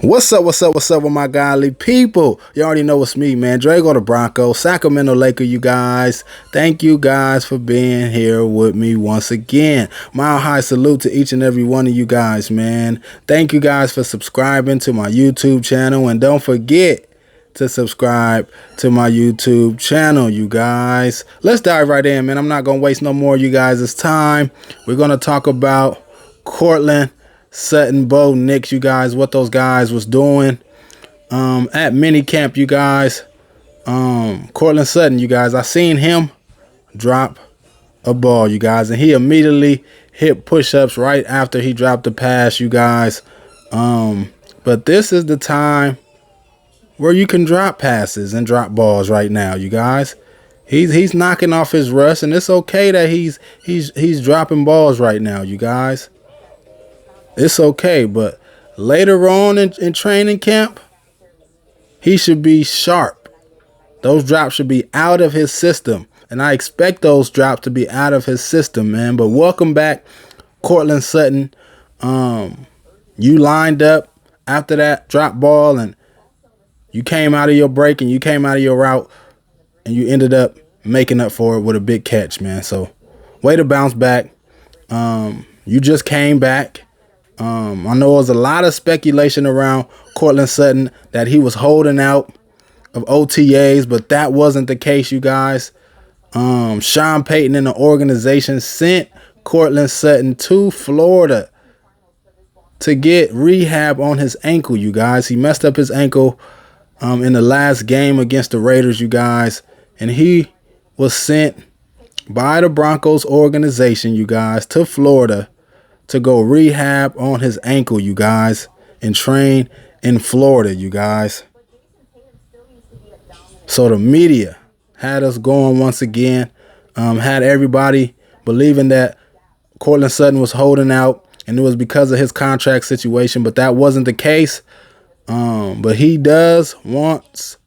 What's up with my godly people? You already know it's me, man. Drago the Broncos, Sacramento Laker, you guys. Thank you guys for being here with me once again. Mile high salute to each and every one of you guys, man. Thank you guys for subscribing to my YouTube channel. And don't forget to subscribe to my YouTube channel, you guys. Let's dive right in, man. I'm not going to waste no more of you guys' time. We're going to talk about Courtland, Sutton, Bo Nix, you guys, what those guys was doing at minicamp, you guys. Courtland Sutton, you guys, I seen him drop a ball, you guys, and he immediately hit push-ups right after he dropped the pass, you guys. But this is the time where you can drop passes and drop balls right now, you guys. He's knocking off his rust, and it's okay that he's dropping balls right now, you guys. It's okay, but later on in training camp, he should be sharp. Those drops should be out of his system, and I expect those drops to be out of his system, man. But welcome back, Courtland Sutton. You lined up after that drop ball, and you came out of your break, and you came out of your route, and you ended up making up for it with a big catch, man. So way to bounce back. You just came back. I know there was a lot of speculation around Courtland Sutton that he was holding out of OTAs, but that wasn't the case, you guys. Sean Payton and the organization sent Courtland Sutton to Florida to get rehab on his ankle, you guys. He messed up his ankle in the last game against the Raiders, you guys, and he was sent by the Broncos organization, you guys, to Florida to go rehab on his ankle, you guys, and train in Florida, you guys. So the media had us going once again, had everybody believing that Courtland Sutton was holding out, and it was because of his contract situation, but that wasn't the case. But he wants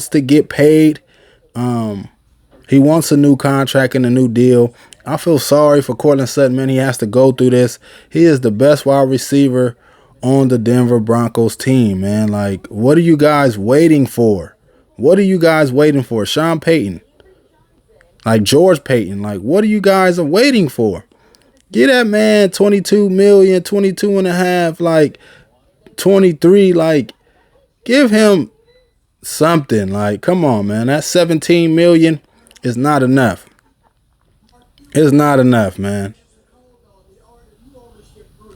to get paid. He wants a new contract and a new deal. I feel sorry for Courtland Sutton, man. He has to go through this. He is the best wide receiver on the Denver Broncos team, man. Like, what are you guys waiting for? What are you guys waiting for? Sean Payton, like George Payton, like, what are you guys waiting for? Get that man 22 million, 22 and a half, like 23, like, give him something. Like, come on, man. That 17 million is not enough. It's not enough, man.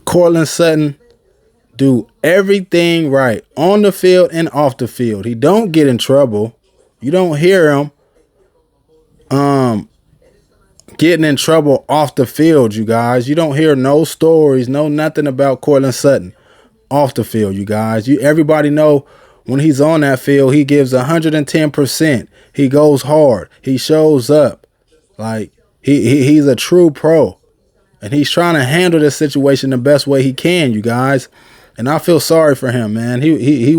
Courtland Sutton do everything right on the field and off the field. He don't get in trouble. You don't hear him getting in trouble off the field, you guys. You don't hear no stories, no nothing about Courtland Sutton off the field, you guys. Everybody know when he's on that field, he gives 110%. He goes hard. He shows up. Like, he's a true pro, and he's trying to handle this situation the best way he can, you guys. And I feel sorry for him, man. He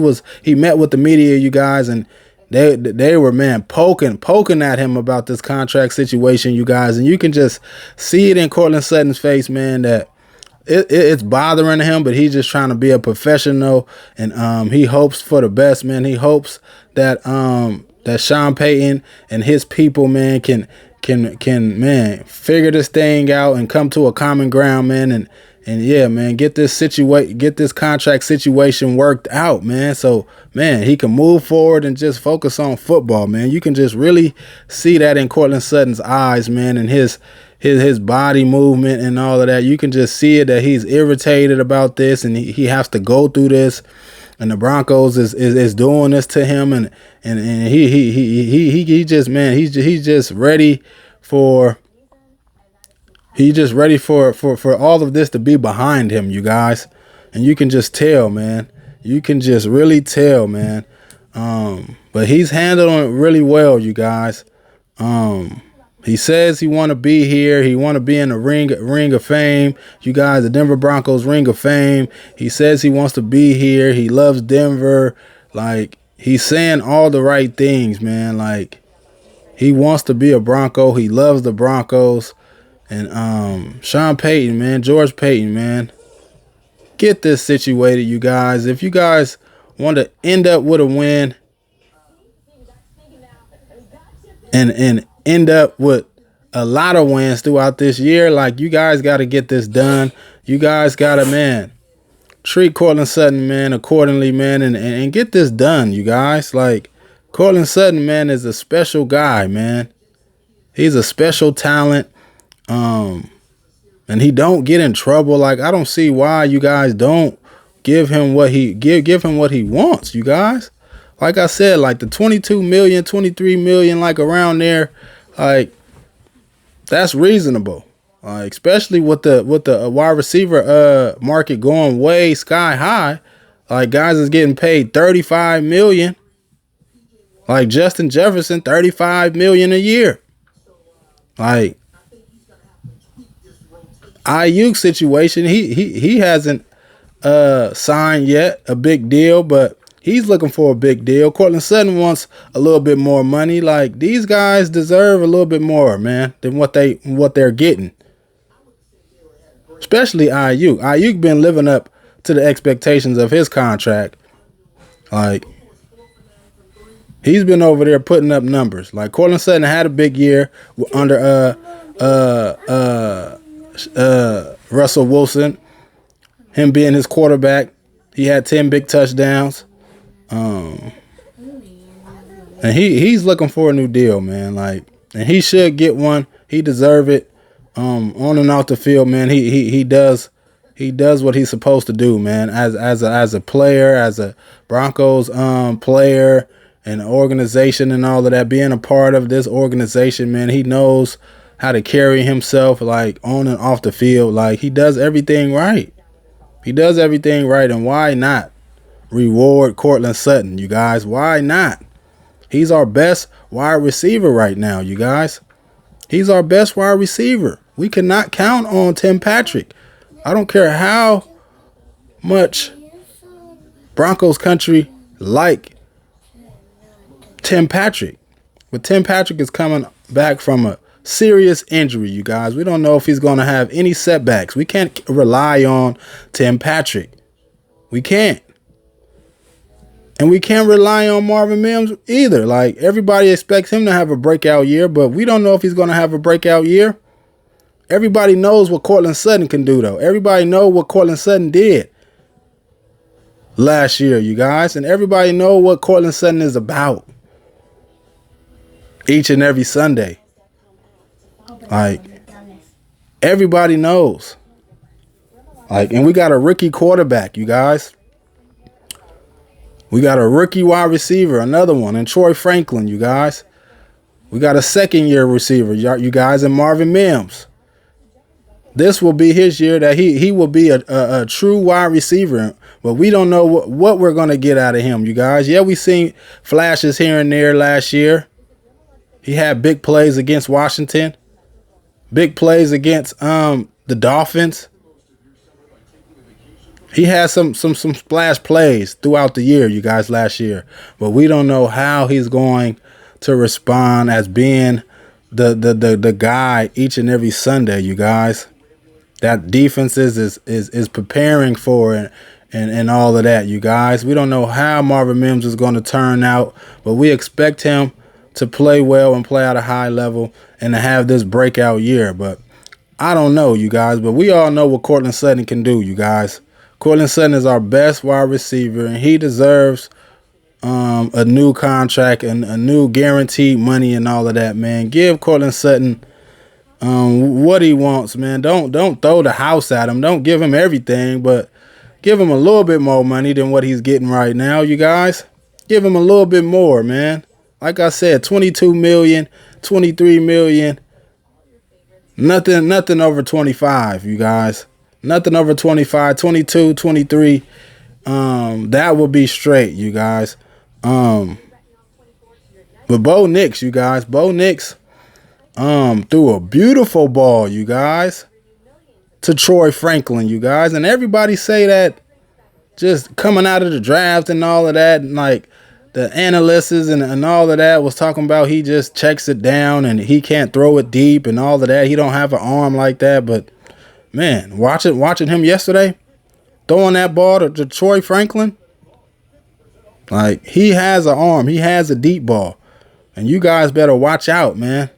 met with the media, you guys, and they were, man, poking at him about this contract situation, you guys. And you can just see it in Courtland Sutton's face, man, that it's bothering him, but he's just trying to be a professional, and he hopes for the best, man. He hopes that that Sean Payton and his people, man, can man figure this thing out and come to a common ground, man, and yeah, man, get this contract situation worked out, man, so, man, he can move forward and just focus on football, man. You can just really see that in Courtland Sutton's eyes, man, and his body movement and all of that. You can just see it that he's irritated about this, and he has to go through this, and the Broncos is doing this to him, and he just, man, he's just ready for all of this to be behind him, you guys. And you can just tell, man. You can just really tell, man. But he's handling it really well, you guys. He says he want to be here. He want to be in the ring of fame. You guys, the Denver Broncos ring of fame. He says he wants to be here. He loves Denver. Like, he's saying all the right things, man. Like, he wants to be a Bronco. He loves the Broncos. And Sean Payton, man, George Payton, man, get this situated, you guys. If you guys want to end up with a win and end up with a lot of wins throughout this year, like, you guys got to get this done. You guys got to, man, treat Courtland Sutton, man, accordingly, man, and get this done, you guys. Like, Courtland Sutton, man, is a special guy, man. He's a special talent. And he don't get in trouble. Like, I don't see why you guys don't give him what he give him what he wants, you guys. Like I said, like the 22 million, 23 million, like around there, like, that's reasonable. Especially with the wide receiver market going way sky high. Like, guys is getting paid 35 million. Like Justin Jefferson, 35 million a year. Like, Ayuk situation, he hasn't signed yet a big deal, but he's looking for a big deal. Courtland Sutton wants a little bit more money. Like, these guys deserve a little bit more, man, than what they're getting. Especially Ayuk. Ayuk been living up to the expectations of his contract. Like, he's been over there putting up numbers. Like, Courtland Sutton had a big year under Russell Wilson, him being his quarterback. He had 10 big touchdowns. And he's looking for a new deal, man. Like, and he should get one. He deserve it. On and off the field, man. He does what he's supposed to do, man. As a player, as a Broncos player and organization and all of that, being a part of this organization, man, he knows how to carry himself, like, on and off the field. Like, he does everything right. He does everything right, and why not reward Courtland Sutton, you guys? Why not? He's our best wide receiver right now, you guys. He's our best wide receiver. We cannot count on Tim Patrick. I don't care how much Broncos country like Tim Patrick. But Tim Patrick is coming back from a serious injury, you guys. We don't know if he's going to have any setbacks. We can't rely on Tim Patrick. We can't. And we can't rely on Marvin Mims either. Like, everybody expects him to have a breakout year, but we don't know if he's going to have a breakout year. Everybody knows what Courtland Sutton can do, though. Everybody knows what Courtland Sutton did last year, you guys. And everybody knows what Courtland Sutton is about each and every Sunday. Like, everybody knows. Like, and we got a rookie quarterback, you guys. We got a rookie wide receiver, another one, and Troy Franklin, you guys. We got a second-year receiver, you guys, and Marvin Mims. This will be his year that he will be a true wide receiver, but we don't know what we're going to get out of him, you guys. Yeah, we seen flashes here and there last year. He had big plays against Washington, big plays against the Dolphins. He had some splash plays throughout the year, you guys, last year. But we don't know how he's going to respond as being the guy each and every Sunday, you guys. That defense is preparing for and all of that, you guys. We don't know how Marvin Mims is going to turn out, but we expect him to play well and play at a high level and to have this breakout year. But I don't know, you guys. But we all know what Courtland Sutton can do, you guys. Courtland Sutton is our best wide receiver, and he deserves a new contract and a new guaranteed money and all of that, man. Give Courtland Sutton what he wants, man. Don't throw the house at him. Don't give him everything, but give him a little bit more money than what he's getting right now, you guys. Give him a little bit more, man. Like I said, 22 million, 23 million. Nothing over 25, you guys. Nothing over 25, 22, 23. That will be straight, you guys. But Bo Nix, you guys. Bo Nix threw a beautiful ball, you guys, to Troy Franklin, you guys. And everybody say that just coming out of the draft and all of that, and like the analysts and all of that was talking about he just checks it down and he can't throw it deep and all of that. He don't have an arm like that, but man, watching him yesterday, throwing that ball to Troy Franklin. Like, he has an arm. He has a deep ball. And you guys better watch out, man.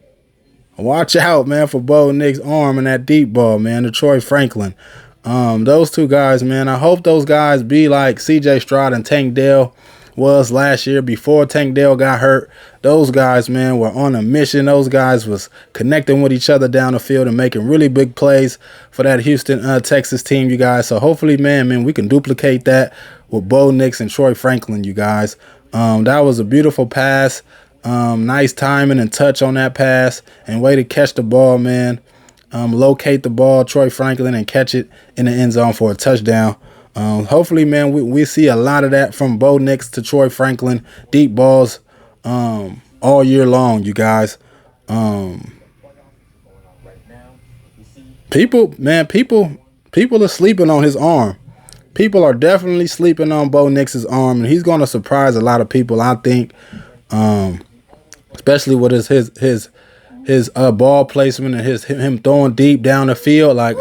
Watch out, man, for Bo Nix's arm and that deep ball, man, to Troy Franklin. Those two guys, man, I hope those guys be like C.J. Stroud and Tank Dell was last year before Tank Dell got hurt. Those guys, man, were on a mission. Those guys was connecting with each other down the field and making really big plays for that Houston, Texas team, you guys. So hopefully, man, we can duplicate that with Bo Nix and Troy Franklin, you guys. That was a beautiful pass. Nice timing and touch on that pass, and way to catch the ball, man. Locate the ball, Troy Franklin, and catch it in the end zone for a touchdown. Hopefully, man, we see a lot of that from Bo Nix to Troy Franklin. Deep balls all year long, you guys. People are sleeping on his arm. People are definitely sleeping on Bo Nix's arm, and he's going to surprise a lot of people, I think. Especially with his ball placement and him throwing deep down the field. Like,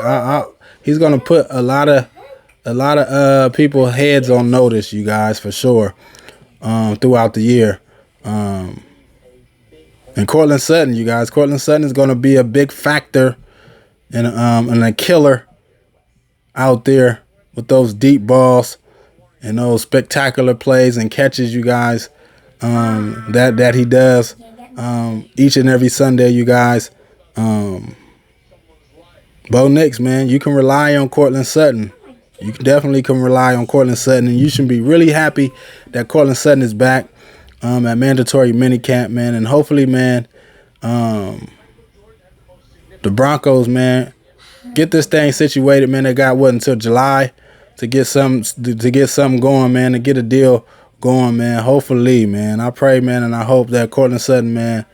he's gonna put a lot of people's heads on notice, you guys, for sure, throughout the year. And Courtland Sutton, you guys, Courtland Sutton is gonna be a big factor and a killer out there with those deep balls and those spectacular plays and catches, you guys. That he does each and every Sunday, you guys. Bo Nix, man, you can rely on Courtland Sutton. You definitely can rely on Courtland Sutton, and you should be really happy that Courtland Sutton is back at mandatory minicamp, man. And hopefully, man, the Broncos, man, get this thing situated, man. They got until July to get something going, man, to get a deal going, man. Hopefully, man. I pray, man, and I hope that Courtland Sutton, man,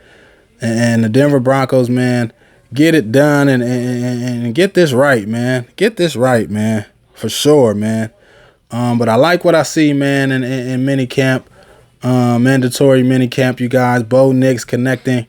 and the Denver Broncos, man, get it done and get this right, man. Get this right, man, for sure, man. But I like what I see, man, in minicamp, mandatory minicamp, you guys. Bo Nix connecting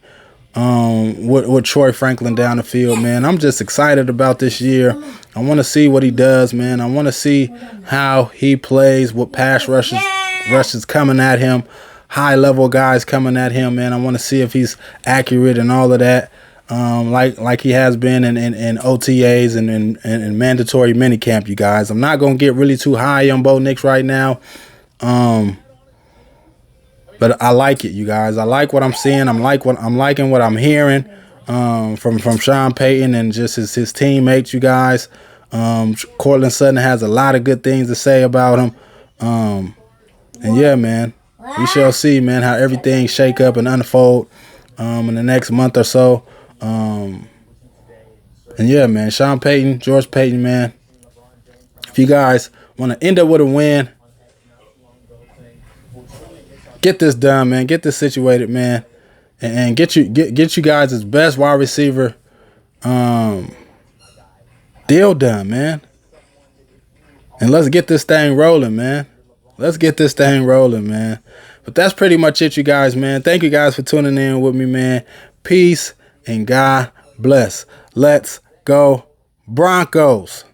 with Troy Franklin down the field, man. I'm just excited about this year. I want to see what he does, man. I want to see how he plays with pass rushes coming at him, high-level guys coming at him, man. I want to see if he's accurate and all of that, like he has been in OTAs and mandatory minicamp, you guys. I'm not going to get really too high on Bo Nix right now, but I like it, you guys. I like what I'm seeing. I'm liking what I'm hearing from Sean Payton and just his teammates, you guys. Courtland Sutton has a lot of good things to say about him. And yeah, man, we shall see, man, how everything shake up and unfold in the next month or so. And yeah, man, Sean Payton, George Payton, man, if you guys want to end up with a win, get this done, man. Get this situated, man, and get you guys his best wide receiver deal done, man. And let's get this thing rolling, man. Let's get this thing rolling, man. But that's pretty much it, you guys, man. Thank you guys for tuning in with me, man. Peace and God bless. Let's go Broncos.